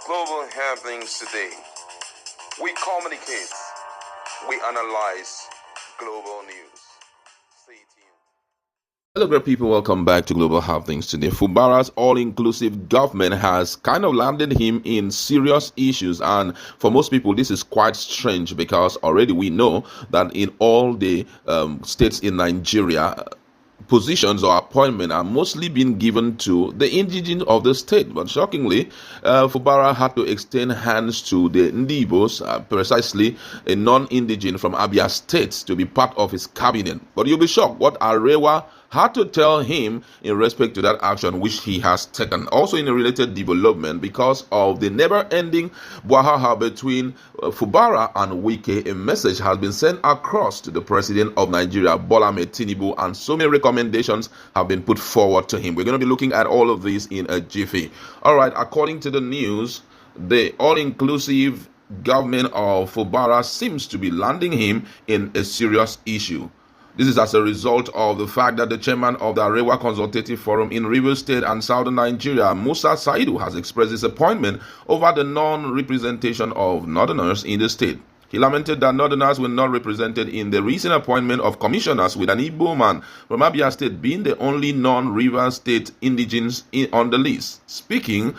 global happenings today. We communicate, we analyze global news. Stay tuned. Hello, great people. Welcome back to Global Happenings today. Fubara's all-inclusive government has kind of landed him in serious issues, and for most people, this is quite strange because already we know that in all the states in Nigeria, positions or appointment are mostly being given to the indigenous of the state. But shockingly, Fubara had to extend hands to the Ndigbos, precisely a non-indigenous from Abia State, to be part of his cabinet. But you'll be shocked what Arewa had to tell him in respect to that action which he has taken. Also in a related development, because of the never-ending brouhaha between Fubara and Wike, a message has been sent across to the president of Nigeria, Bola Ahmed Tinubu, and so many recommendations have been put forward to him. We're going to be looking at all of this in a jiffy. All right, according to the news, the all-inclusive government of Fubara seems to be landing him in a serious issue. This is as a result of the fact that the chairman of the Arewa Consultative Forum in Rivers State and Southern Nigeria, Musa Saidu, has expressed disappointment over the non-representation of Northerners in the state. He lamented that Northerners were not represented in the recent appointment of commissioners, with an Igbo man from Abia State being the only non-Rivers State indigenes on the list. Speaking,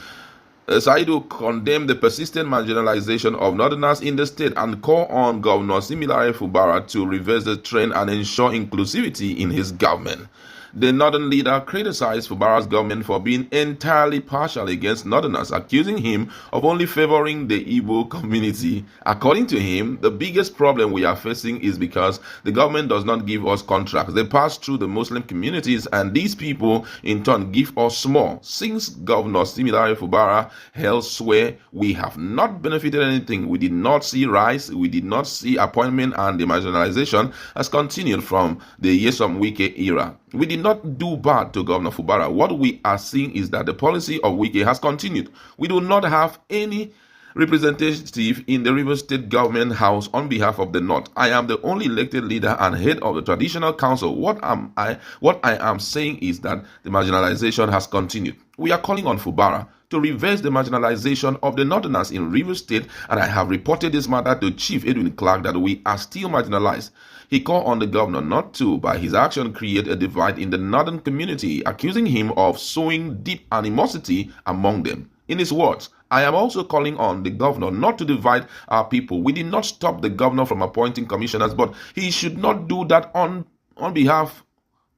Saidu condemned the persistent marginalization of Northerners in the state and called on Governor Similare Fubara to reverse the trend and ensure inclusivity in his government. The Northern leader criticized Fubara's government for being entirely partial against Northerners, accusing him of only favoring the Igbo community. According to him, the biggest problem we are facing is because the government does not give us contracts. They pass through the Muslim communities, and these people in turn give us more. Since Governor Similare Fubara held sway, we have not benefited anything. We did not see rise, we did not see appointment, and the marginalization has continued from the Yesom Wike era. We did not do bad to Governor Fubara. What we are seeing is that the policy of Wike has continued. We do not have any representative in the Rivers State Government House on behalf of the North. I am the only elected leader and head of the traditional council. What I am saying is that the marginalization has continued. We are calling on Fubara to reverse the marginalization of the Northerners in Rivers State, and I have reported this matter to Chief Edwin Clark that we are still marginalized. He called on the governor not to, by his action, create a divide in the northern community, accusing him of sowing deep animosity among them. In his words, I am also calling on the governor not to divide our people. We did not stop the governor from appointing commissioners, but he should not do that on behalf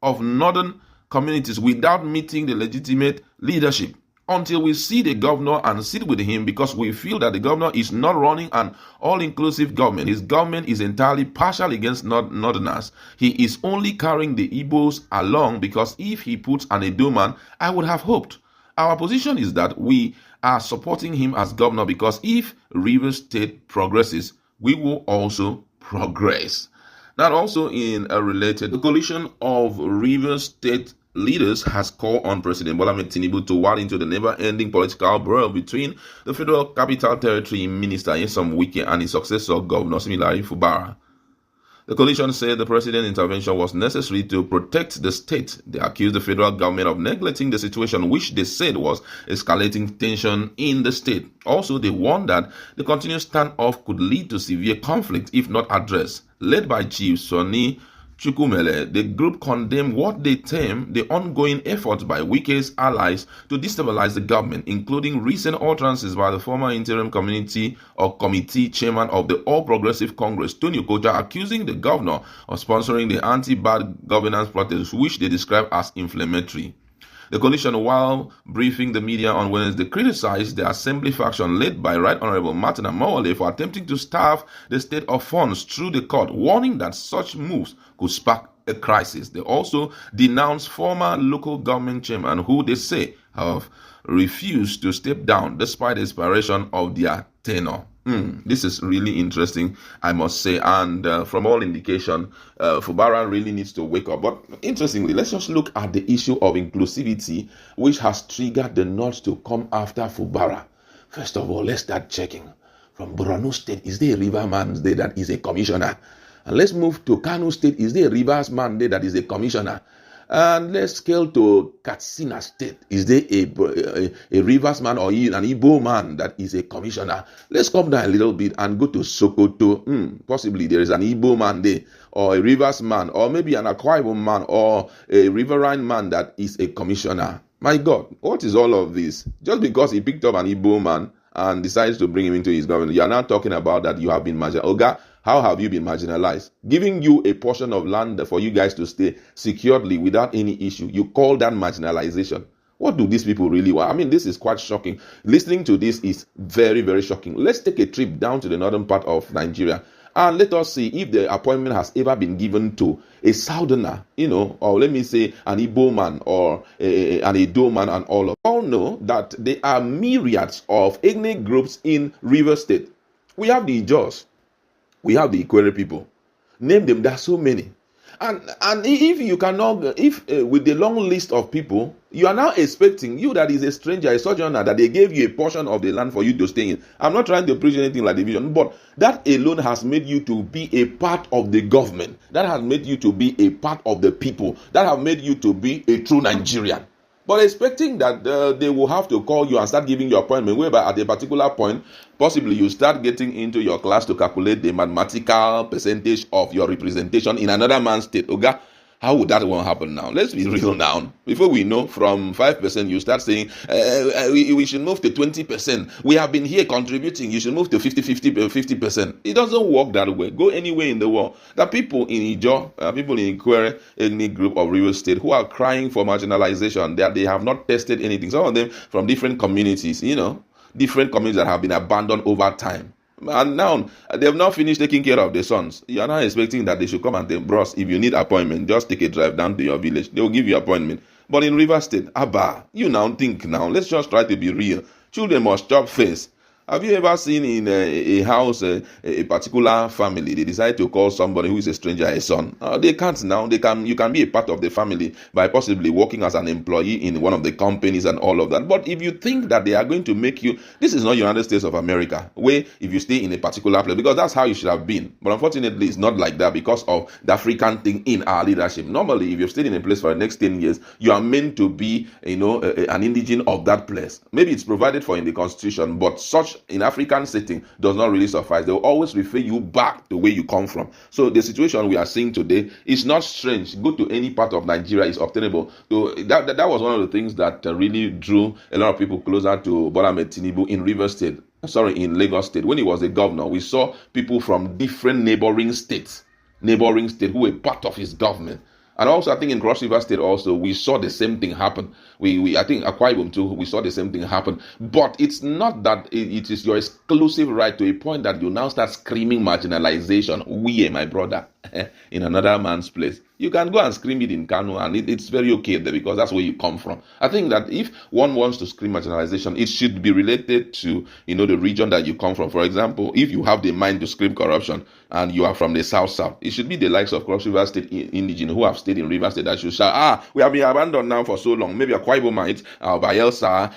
of northern communities without meeting the legitimate leadership. Until we see the governor and sit with him, because we feel that the governor is not running an all-inclusive government. His government is entirely partial against Northerners. He is only carrying the Igbos along because if he puts an Edo man, I would have hoped. Our position is that we are supporting him as governor because if Rivers State progresses, we will also progress. Now, also in a related, the coalition of Rivers State leaders has called on President Bola Ahmed Tinubu to wade into the never-ending political brawl between the Federal Capital Territory Minister Yesom Wike and his successor, Governor Similare Fubara. The coalition said the president's intervention was necessary to protect the state. They accused the federal government of neglecting the situation, which they said was escalating tension in the state. Also, they warned that the continuous standoff could lead to severe conflict if not addressed. Led by Chief Sonny Chukwumele, the group condemned what they term the ongoing efforts by Wike's allies to destabilize the government, including recent utterances by the former interim committee chairman of the All Progressive Congress, Tony Okocha, accusing the governor of sponsoring the anti-bad governance protests, which they describe as inflammatory. The coalition, while briefing the media on Wednesday, criticized the assembly faction led by Right Honorable Martin Amawale for attempting to starve the state of funds through the court, warning that such moves could spark a crisis. They also denounced former local government chairman who they say have refused to step down despite the expiration of their tenure. This is really interesting, I must say, and from all indication, Fubara really needs to wake up. But interestingly, let's just look at the issue of inclusivity, which has triggered the North to come after Fubara. First of all, let's start checking. From Borno State, is there a river man there that is a commissioner? And let's move to Kano State. Is there a rivers man there that is a commissioner? And let's scale to Katsina State. Is there a Rivers man or an Igbo man that is a commissioner? Let's come down a little bit and go to Sokoto. Possibly there is an Igbo man there, or a Rivers man, or maybe an Akwa Ibom man, or a Riverine man that is a commissioner. My God, what is all of this? Just because he picked up an Igbo man and decides to bring him into his government, you are now talking about that you have been marginalized. Oga, how have you been marginalized? Giving you a portion of land for you guys to stay securely without any issue, you call that marginalization. What do these people really want? I mean, this is quite shocking. Listening to this is very, very shocking. Let's take a trip down to the northern part of Nigeria and let us see if the appointment has ever been given to a Southerner, or let me say an Igbo man or an Edo man and all of. All know that there are myriads of ethnic groups in Rivers State. We have the Ijaws. We have the Ikwere people. Name them, there are so many. And if you cannot, with the long list of people, you are now expecting, you that is a stranger, a sojourner, that they gave you a portion of the land for you to stay in. I'm not trying to preach anything like division, but that alone has made you to be a part of the government. That has made you to be a part of the people. That has made you to be a true Nigerian. But expecting that they will have to call you and start giving you appointment, whereby at a particular point, possibly you start getting into your class to calculate the mathematical percentage of your representation in another man's state. Okay? How would that one happen now? Let's be real now. Before we know, from 5%, you start saying, we should move to 20%. We have been here contributing. You should move to 50%. It doesn't work that way. Go anywhere in the world. There are people in Ijaw, people in Ikwere, ethnic group of Rivers State, who are crying for marginalization. That they have not tested anything. Some of them from different communities, different communities that have been abandoned over time. And now they have not finished taking care of the sons. You are now expecting that they should come and tell bros, if you need appointment, just take a drive down to your village. They will give you appointment. But in Rivers State, you now think now. Let's just try to be real. Children must chop first. Have you ever seen in a house, a particular family, they decide to call somebody who is a stranger a son? They can't now. You can be a part of the family by possibly working as an employee in one of the companies and all of that. But if you think that they are going to make you, this is not United States of America, where if you stay in a particular place, because that's how you should have been. But unfortunately, it's not like that because of the African thing in our leadership. Normally, if you've stayed in a place for the next 10 years, you are meant to be, an indigene of that place. Maybe it's provided for in the constitution, but such in African setting does not really suffice. They will always refer you back to where you come from. So the situation we are seeing today is not strange. Go to any part of Nigeria, is obtainable. So that was one of the things that really drew a lot of people closer to Bola Ahmed Tinubu in in Lagos State. When he was a governor, we saw people from different neighboring states who were part of his government. And also, I think in Cross River State also, we saw the same thing happen. I think Akwa Ibom too, we saw the same thing happen. But it's not that it is your exclusive right to a point that you now start screaming marginalization. We, my brother, in another man's place. You can go and scream it in Kano, and it's very okay there because that's where you come from. I think that if one wants to scream marginalization, it should be related to, the region that you come from. For example, if you have the mind to scream corruption and you are from the south, it should be the likes of Cross River State indigenous who have stayed in River State that should shout, we have been abandoned now for so long. Maybe Akwa Ibomite, Bayelsa,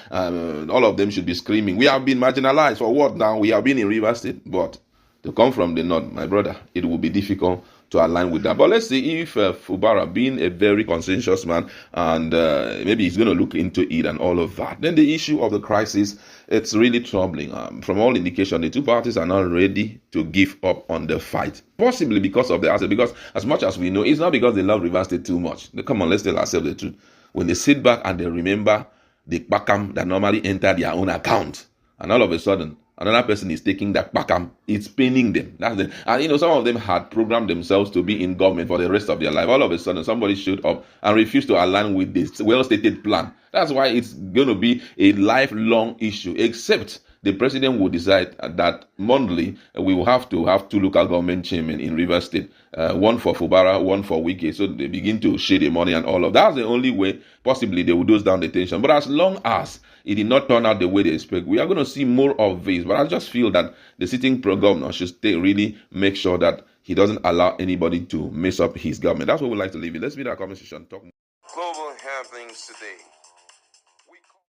all of them should be screaming. We have been marginalized for what now? We have been in River State. But to come from the north, my brother, it will be difficult to align with that. But let's see if Fubara, being a very conscientious man, and maybe he's going to look into it and all of that. Then the issue of the crisis, it's really troubling. From all indication, the two parties are not ready to give up on the fight. Possibly because of the asset. Because as much as we know, it's not because they love Rivers State too much. Come on, let's tell ourselves the truth. When they sit back and they remember the Kpakam that normally enter their own account, and all of a sudden, another person is taking that Kpakam, it's paining them. And some of them had programmed themselves to be in government for the rest of their life. All of a sudden, somebody showed up and refused to align with this well-stated plan. That's why it's going to be a lifelong issue, except the president will decide that monthly we will have to have two local government chairmen in Rivers State, one for Fubara, one for Wike. So they begin to share the money and all of that. That's the only way possibly they will dose down the tension. But as long as it did not turn out the way they expect, we are going to see more of this. But I just feel that the sitting governor should really make sure that he doesn't allow anybody to mess up his government. That's what we like to leave it. Let's be that conversation. Talk more. Global happenings today.